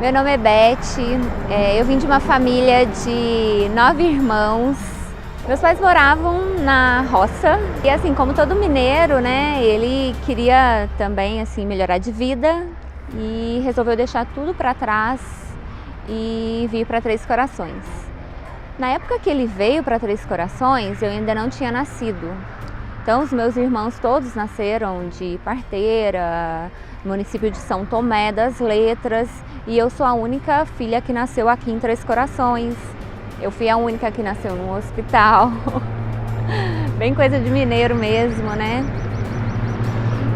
Meu nome é Beth, eu vim de uma família de 9 irmãos. Meus pais moravam na roça e assim, como todo mineiro, né, ele queria também assim melhorar de vida e resolveu deixar tudo para trás e vir para Três Corações. Na época que ele veio para Três Corações, eu ainda não tinha nascido. Então, os meus irmãos todos nasceram de parteira, no município de São Tomé das Letras, e eu sou a única filha que nasceu aqui em Três Corações. Eu fui a única que nasceu num hospital, bem coisa de mineiro mesmo, né?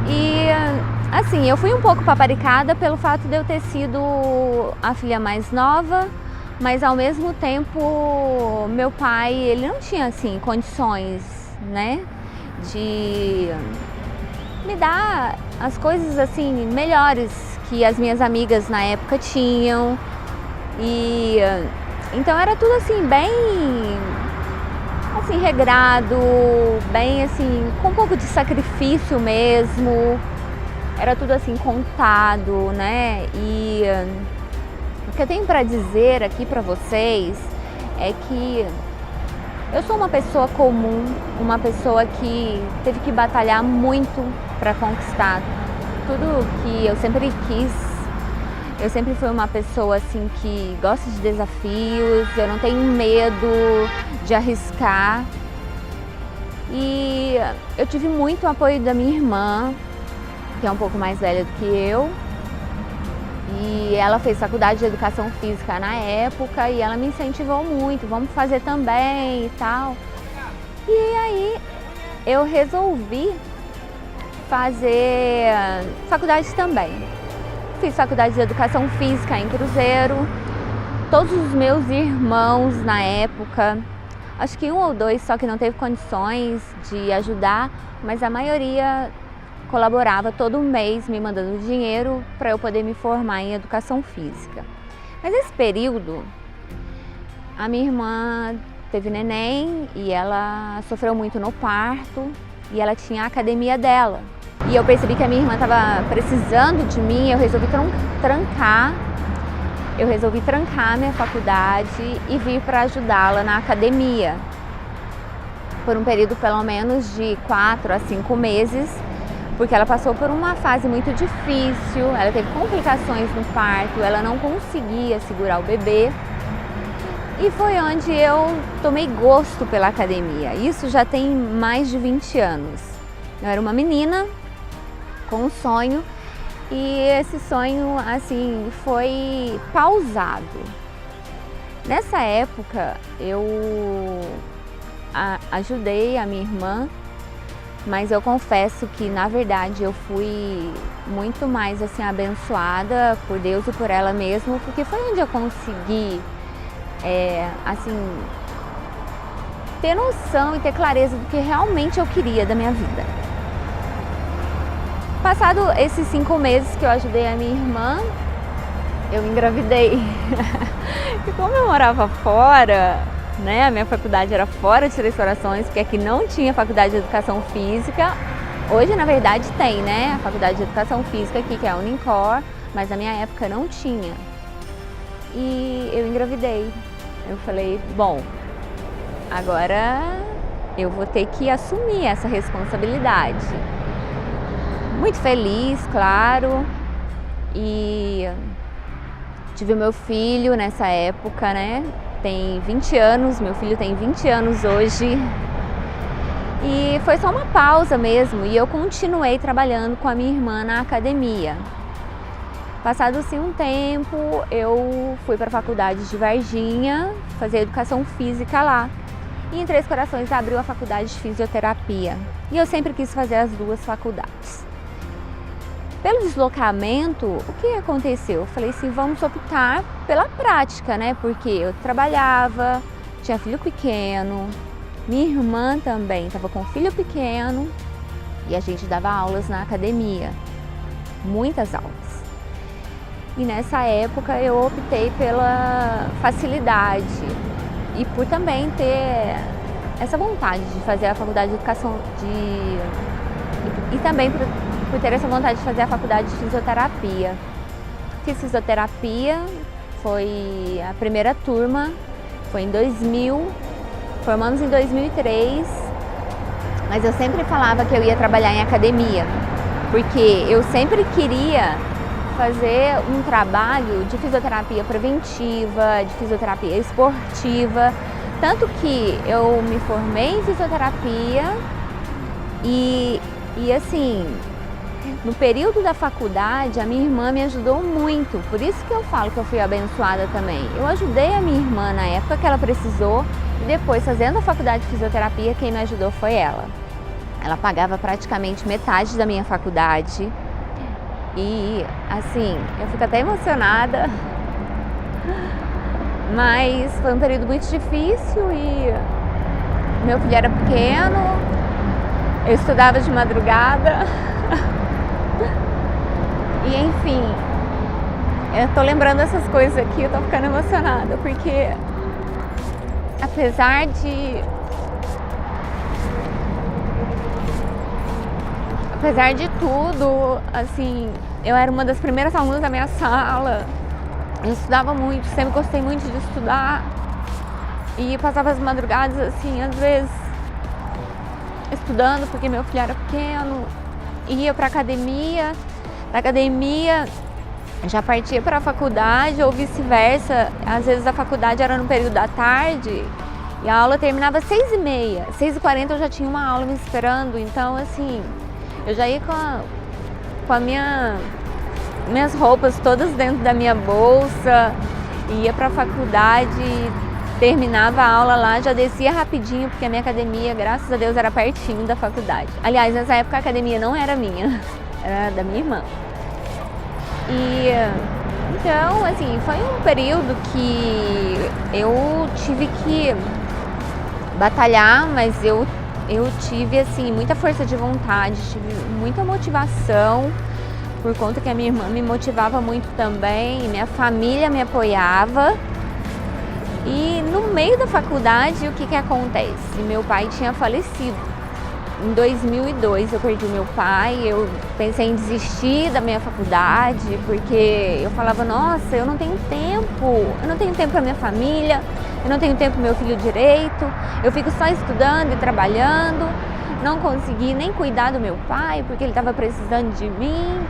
E assim, eu fui um pouco paparicada pelo fato de eu ter sido a filha mais nova, mas ao mesmo tempo meu pai, ele não tinha assim condições, né, de me dar as coisas assim melhores que as minhas amigas na época tinham. E então era tudo assim bem assim regrado, bem assim com um pouco de sacrifício mesmo. Era tudo assim contado, né? E o que eu tenho para dizer aqui para vocês é que eu sou uma pessoa comum, uma pessoa que teve que batalhar muito para conquistar tudo que eu sempre quis. Eu sempre fui uma pessoa assim que gosta de desafios, eu não tenho medo de arriscar. E eu tive muito apoio da minha irmã, que é um pouco mais velha do que eu. E ela fez faculdade de educação física na época e ela me incentivou muito, vamos fazer também e tal. E aí eu resolvi fazer faculdade também. Fiz faculdade de educação física em Cruzeiro. Todos os meus irmãos na época, acho que um ou dois só que não teve condições de ajudar, mas a maioria colaborava todo mês me mandando dinheiro para eu poder me formar em educação física. Mas nesse período, a minha irmã teve neném e ela sofreu muito no parto e ela tinha a academia dela. E eu percebi que a minha irmã estava precisando de mim, eu resolvi trancar minha faculdade e vir para ajudá-la na academia. Por um período pelo menos de 4 a 5 meses, porque ela passou por uma fase muito difícil, ela teve complicações no parto, ela não conseguia segurar o bebê. E foi onde eu tomei gosto pela academia. Isso já tem mais de 20 anos. Eu era uma menina com um sonho e esse sonho assim foi pausado. Nessa época eu ajudei a minha irmã, mas eu confesso que na verdade eu fui muito mais assim abençoada por Deus e por ela mesma, porque foi onde eu consegui assim ter noção e ter clareza do que realmente eu queria da minha vida. Passado esses 5 meses que eu ajudei a minha irmã, eu engravidei. E como eu morava fora, né, a minha faculdade era fora de Três Corações, porque aqui não tinha faculdade de educação física. Hoje, na verdade, tem, né, a faculdade de educação física aqui, que é a Unicor, mas na minha época não tinha. E eu engravidei. Eu falei, bom, agora eu vou ter que assumir essa responsabilidade. Muito feliz, claro, e tive meu filho nessa época, né? Tem 20 anos, meu filho tem 20 anos hoje. E foi só uma pausa mesmo, e eu continuei trabalhando com a minha irmã na academia. Passado assim um tempo, eu fui para a faculdade de Varginha, fazer educação física lá. E em Três Corações abriu a faculdade de fisioterapia. E eu sempre quis fazer as duas faculdades. Pelo deslocamento, o que aconteceu? Eu falei assim, vamos optar pela prática, né? Porque eu trabalhava, tinha filho pequeno, minha irmã também estava com filho pequeno e a gente dava aulas na academia, muitas aulas. E nessa época eu optei pela facilidade e por também ter essa vontade de fazer a faculdade de educação e também por ter essa vontade de fazer a faculdade de fisioterapia. Fiz fisioterapia, foi a primeira turma, foi em 2000, formamos em 2003, mas eu sempre falava que eu ia trabalhar em academia, porque eu sempre queria fazer um trabalho de fisioterapia preventiva, de fisioterapia esportiva, tanto que eu me formei em fisioterapia e assim, no período da faculdade, a minha irmã me ajudou muito, por isso que eu falo que eu fui abençoada também. Eu ajudei a minha irmã na época que ela precisou e depois, fazendo a faculdade de fisioterapia, quem me ajudou foi ela. Ela pagava praticamente metade da minha faculdade e, assim, eu fico até emocionada, mas foi um período muito difícil e meu filho era pequeno, eu estudava de madrugada. E enfim, eu tô lembrando essas coisas aqui, eu tô ficando emocionada, porque apesar de tudo, assim, eu era uma das primeiras alunas da minha sala, eu estudava muito, sempre gostei muito de estudar e passava as madrugadas, assim, às vezes estudando porque meu filho era pequeno, ia pra academia, da academia já partia para a faculdade ou vice-versa. Às vezes a faculdade era no período da tarde e a aula terminava às 6h30, 6h40 eu já tinha uma aula me esperando, então assim, eu já ia com a minhas roupas todas dentro da minha bolsa, ia para a faculdade, terminava a aula lá, já descia rapidinho, porque a minha academia, graças a Deus, era pertinho da faculdade. Aliás, nessa época a academia não era minha, era da minha irmã. E então, assim, foi um período que eu tive que batalhar, mas eu tive, assim, muita força de vontade, tive muita motivação, por conta que a minha irmã me motivava muito também, minha família me apoiava. E no meio da faculdade, o que acontece? Meu pai tinha falecido. Em 2002 eu perdi meu pai, eu pensei em desistir da minha faculdade, porque eu falava, nossa, eu não tenho tempo para minha família, eu não tenho tempo para meu filho direito, eu fico só estudando e trabalhando, não consegui nem cuidar do meu pai, porque ele estava precisando de mim.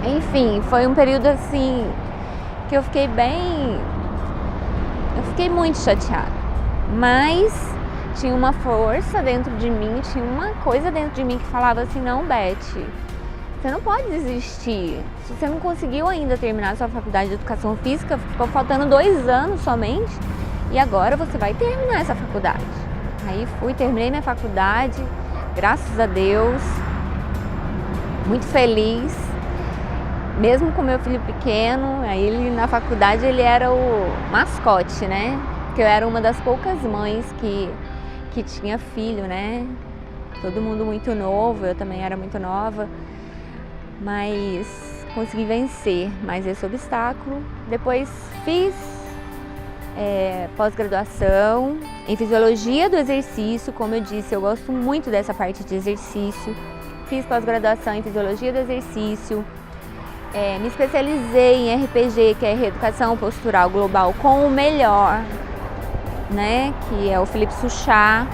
Enfim, foi um período assim, que eu fiquei muito chateada, mas tinha uma força dentro de mim, tinha uma coisa dentro de mim que falava assim, não, Beth, você não pode desistir. Se você não conseguiu ainda terminar a sua faculdade de educação física, ficou faltando 2 anos somente, e agora você vai terminar essa faculdade. Aí terminei minha faculdade, graças a Deus, muito feliz, mesmo com meu filho pequeno. Aí ele na faculdade ele era o mascote, né? Porque eu era uma das poucas mães que tinha filho, né? Todo mundo muito novo, eu também era muito nova, mas consegui vencer mais esse obstáculo. Depois fiz pós-graduação em fisiologia do exercício, como eu disse, eu gosto muito dessa parte de exercício. Fiz pós-graduação em fisiologia do exercício, me especializei em RPG, que é Reeducação Postural Global, com o melhor, né, que é o Felipe Suchá.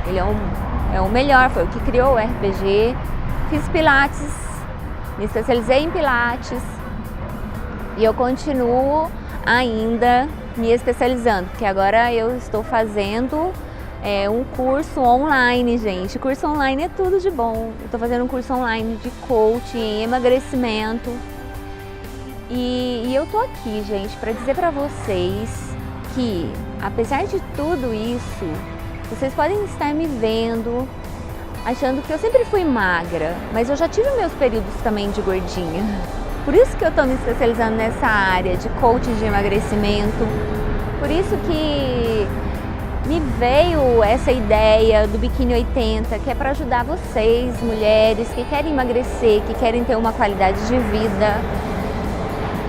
Ele é o melhor, foi o que criou o RPG. Fiz Pilates, me especializei em Pilates e eu continuo ainda me especializando, porque agora eu estou fazendo um curso online, gente. Curso online é tudo de bom. Eu estou fazendo um curso online de coaching em emagrecimento e eu tô aqui, gente, para dizer para vocês que, apesar de tudo isso, vocês podem estar me vendo achando que eu sempre fui magra, mas eu já tive meus períodos também de gordinha. Por isso que eu estou me especializando nessa área de coaching de emagrecimento. Por isso que me veio essa ideia do Biquíni 80, que é para ajudar vocês, mulheres que querem emagrecer, que querem ter uma qualidade de vida.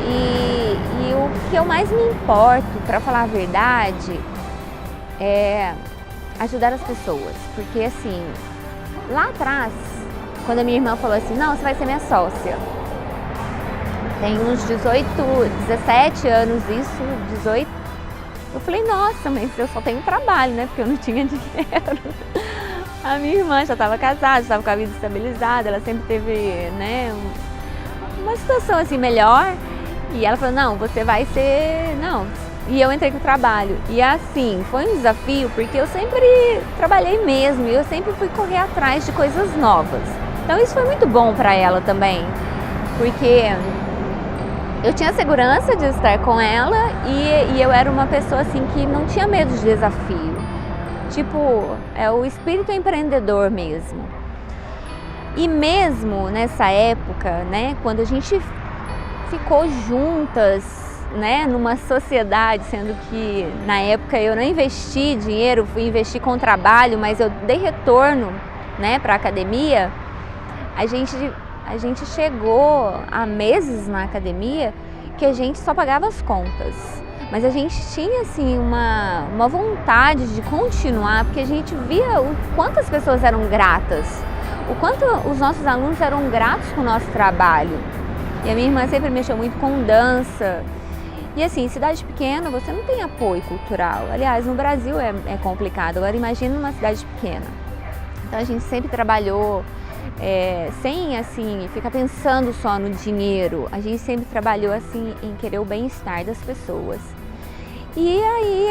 E o que eu mais me importo, para falar a verdade, é ajudar as pessoas. Porque assim, lá atrás, quando a minha irmã falou assim, não, você vai ser minha sócia, tem uns 17 anos isso, 18. Eu falei, nossa, mas eu só tenho trabalho, né? Porque eu não tinha dinheiro. A minha irmã já estava casada, já estava com a vida estabilizada, ela sempre teve, né, uma situação assim melhor. E ela falou, não, você vai ser... Não. E eu entrei com o trabalho. E assim, foi um desafio, porque eu sempre trabalhei mesmo, e eu sempre fui correr atrás de coisas novas. Então isso foi muito bom para ela também, porque eu tinha segurança de estar com ela e eu era uma pessoa assim que não tinha medo de desafio. Tipo, é o espírito empreendedor mesmo. E mesmo nessa época, né, quando a gente ficou juntas, né, numa sociedade, sendo que na época eu não investi dinheiro, fui investir com trabalho, mas eu dei retorno, né, para a academia. A gente chegou a meses na academia que a gente só pagava as contas, mas a gente tinha assim uma vontade de continuar, porque a gente via o quanto as pessoas eram gratas, o quanto os nossos alunos eram gratos com o nosso trabalho. E a minha irmã sempre mexeu muito com dança. E assim, cidade pequena você não tem apoio cultural. Aliás, no Brasil é complicado, agora imagina numa cidade pequena. Então a gente sempre trabalhou sem assim ficar pensando só no dinheiro. A gente sempre trabalhou assim em querer o bem-estar das pessoas. E aí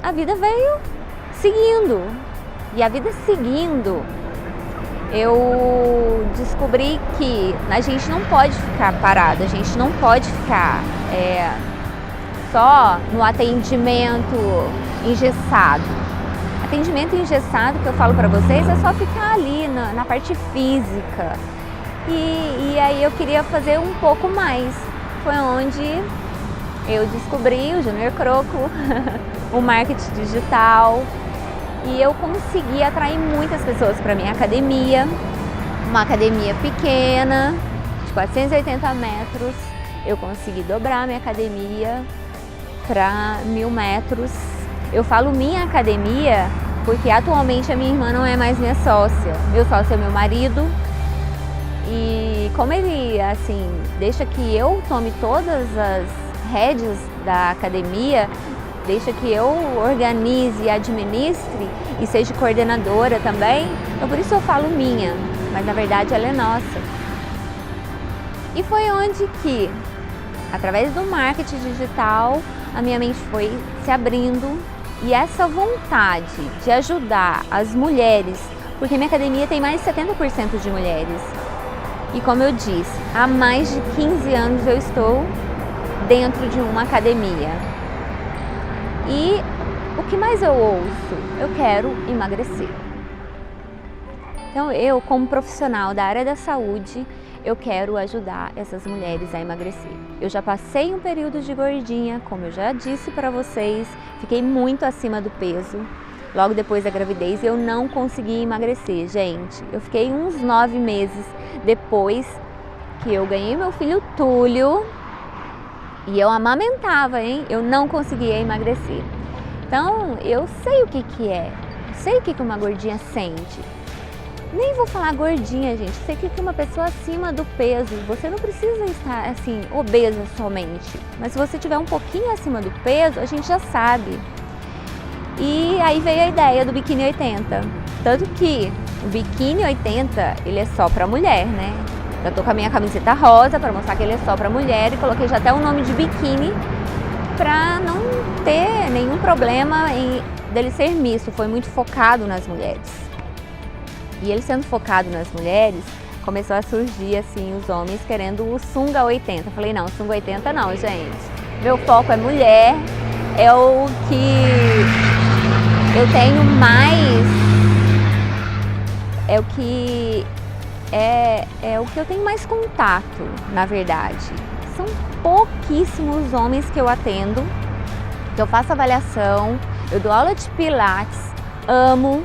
a vida veio seguindo. E a vida seguindo, eu descobri que a gente não pode ficar parado, a gente não pode ficar só no atendimento engessado. Atendimento engessado, que eu falo para vocês, é só ficar ali na parte física. E aí eu queria fazer um pouco mais. Foi onde eu descobri o Júnior Croco, o marketing digital. E eu consegui atrair muitas pessoas para minha academia, uma academia pequena, de 480 metros. Eu consegui dobrar minha academia para 1000 metros. Eu falo minha academia porque atualmente a minha irmã não é mais minha sócia. Meu sócio é meu marido. E como ele, assim, deixa que eu tome todas as rédeas da academia, deixa que eu organize e administre e seja coordenadora também, então por isso eu falo minha, mas na verdade ela é nossa. E foi onde que, através do marketing digital, a minha mente foi se abrindo e essa vontade de ajudar as mulheres, porque minha academia tem mais de 70% de mulheres. E como eu disse, há mais de 15 anos eu estou dentro de uma academia. E o que mais eu ouço? Eu quero emagrecer. Então eu, como profissional da área da saúde, eu quero ajudar essas mulheres a emagrecer. Eu já passei um período de gordinha, como eu já disse para vocês, fiquei muito acima do peso. Logo depois da gravidez eu não consegui emagrecer, gente. Eu fiquei uns 9 meses depois que eu ganhei meu filho Túlio e eu amamentava, hein? Eu não conseguia emagrecer. Então eu sei o que é, sei o que uma gordinha sente. Nem vou falar gordinha, gente, sei o que uma pessoa acima do peso. Você não precisa estar assim, obesa somente, mas se você tiver um pouquinho acima do peso, a gente já sabe. E aí veio a ideia do Biquíni 80, tanto que o Biquíni 80, ele é só pra mulher, né? Eu tô com a minha camiseta rosa para mostrar que ele é só pra mulher e coloquei já até o nome de biquíni pra não ter nenhum problema dele ser misto, foi muito focado nas mulheres. E ele sendo focado nas mulheres, começou a surgir assim os homens querendo o sunga 80. Eu falei, não, sunga 80 não, gente. Meu foco é mulher, é o que eu tenho mais, é o que eu tenho mais contato, na verdade. São pouquíssimos homens que eu atendo, que eu faço avaliação, eu dou aula de pilates, amo.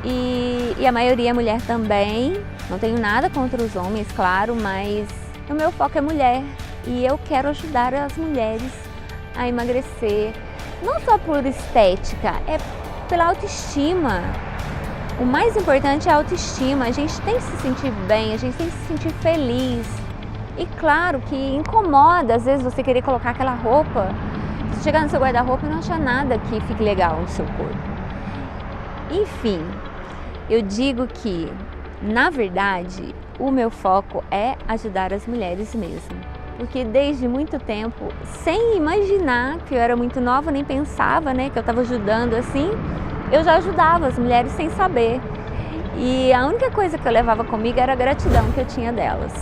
E a maioria é mulher também, não tenho nada contra os homens, claro, mas o meu foco é mulher e eu quero ajudar as mulheres a emagrecer, não só por estética, é pela autoestima. O mais importante é a autoestima, a gente tem que se sentir bem, a gente tem que se sentir feliz. E claro que incomoda, às vezes, você querer colocar aquela roupa, você chegar no seu guarda-roupa e não achar nada que fique legal no seu corpo. Enfim, eu digo que, na verdade, o meu foco é ajudar as mulheres mesmo. Porque desde muito tempo, sem imaginar que eu era muito nova, nem pensava, né, que eu estava ajudando assim, eu já ajudava as mulheres sem saber. E a única coisa que eu levava comigo era a gratidão que eu tinha delas.